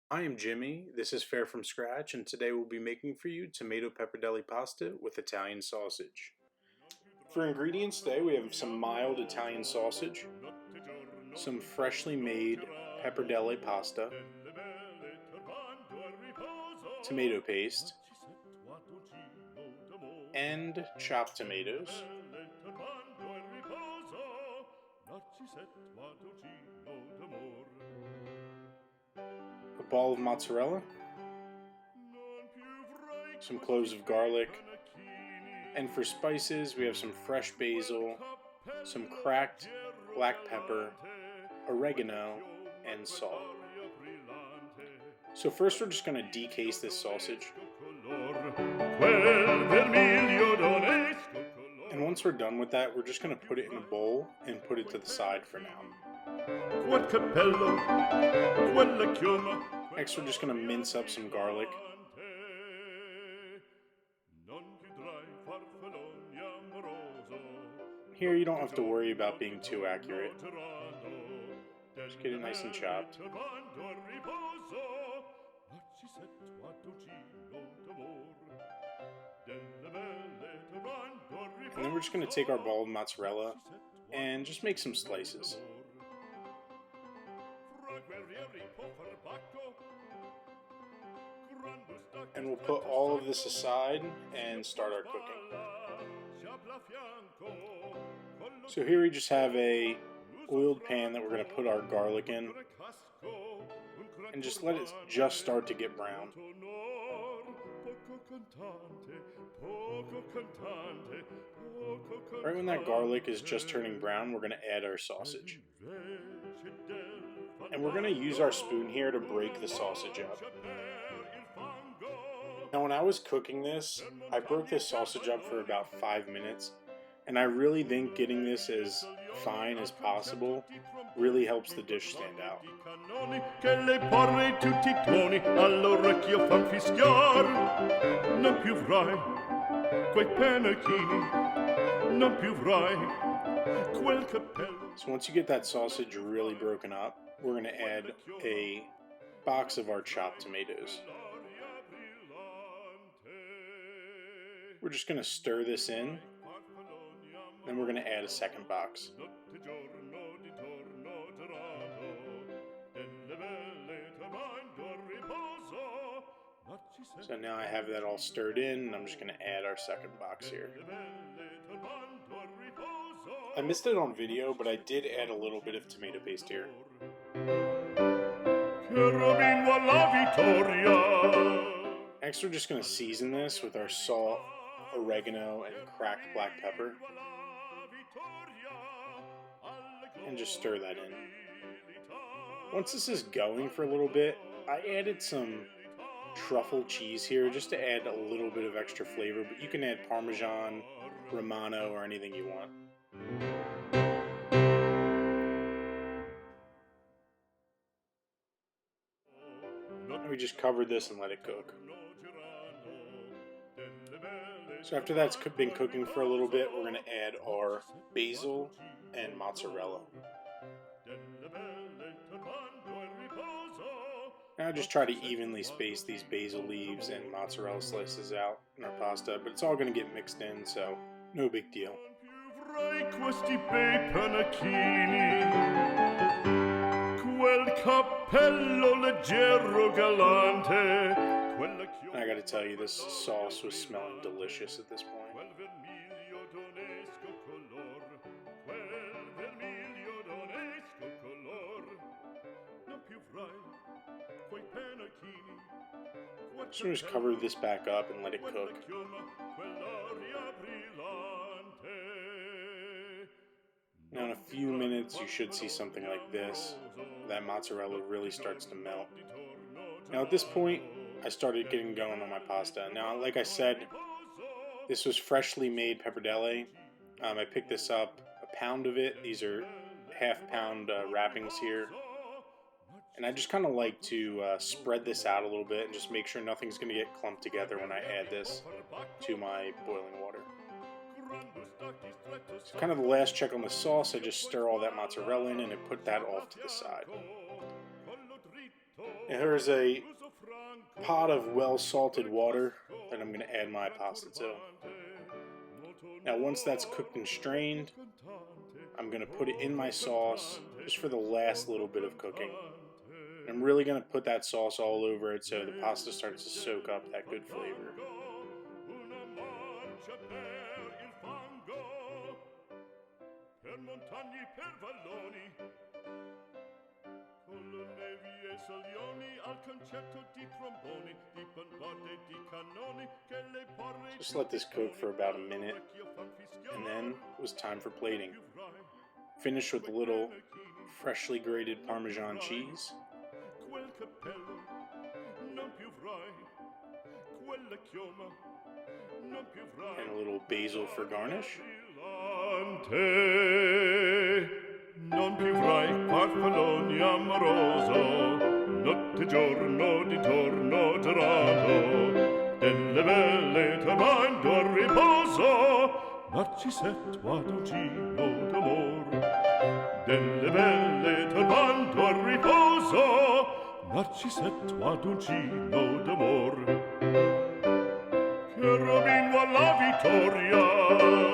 I am Jimmy, this is Fare from Scratch, and today we'll be making for you tomato pappardelle pasta with Italian sausage. For ingredients today we have some mild Italian sausage, some freshly made pappardelle pasta, tomato paste, and chopped tomatoes, a ball of mozzarella, some cloves of garlic, and for spices we have some fresh basil, some cracked black pepper, oregano, and salt. So first we're just going to decase this sausage. And once we're done with that, we're just going to put it in a bowl and put it to the side for now. Next we're just going to mince up some garlic. Here you don't have to worry about being too accurate. Just get it nice and chopped. And then we're just going to take our ball of mozzarella and just make some slices. And we'll put all of this aside and start our cooking. So here we just have a oiled pan that we're going to put our garlic in and just let it just start to get brown. Right when that garlic is just turning brown, we're going to add our sausage. And we're going to use our spoon here to break the sausage up. Now when I was cooking this, I broke this sausage up for about 5 minutes. And I really think getting this as fine as possible really helps the dish stand out. So once you get that sausage really broken up, we're going to add a box of our chopped tomatoes. We're just going to stir this in. Then we're going to add a second box. So now I have that all stirred in, and I'm just going to add our second box here. I missed it on video, but I did add a little bit of tomato paste here. Next we're just going to season this with our salt, oregano, and cracked black pepper. And just stir that in. Once this is going for a little bit, I added some truffle cheese here just to add a little bit of extra flavor, but you can add Parmesan, Romano, or anything you want. And we just covered this and let it cook. So after that's been cooking for a little bit, we're going to add our basil and mozzarella. Now just try to evenly space these basil leaves and mozzarella slices out in our pasta, but it's all going to get mixed in, so no big deal. I gotta tell you, this sauce was smelling delicious at this point. So just cover this back up and let it cook. Now in a few minutes you should see something like this. That mozzarella really starts to melt. Now at this point I started getting going on my pasta. Now like I said, this was freshly made pappardelle. I picked this up, a pound of it. These are half-pound wrappings here. And I just kind of like to spread this out a little bit and just make sure nothing's going to get clumped together when I add this to my boiling water. So kind of the last check on the sauce, I just stir all that mozzarella in and I put that off to the side. Here's a pot of well-salted water that I'm going to add my pasta to. Now once that's cooked and strained, I'm going to put it in my sauce just for the last little bit of cooking. I'm really going to put that sauce all over it so the pasta starts to soak up that good flavor. Just let this cook for about a minute, and then it was time for plating. Finish with a little freshly grated Parmesan cheese, and a little basil for garnish. Non più frai farfalloni amoroso, notte giorno di torno gelato, delle belle turbando a riposo, Narcisetto Adolcino d'amor. Delle belle turbando a riposo, Narcisetto Adolcino d'amor. Che Robin alla vittoria.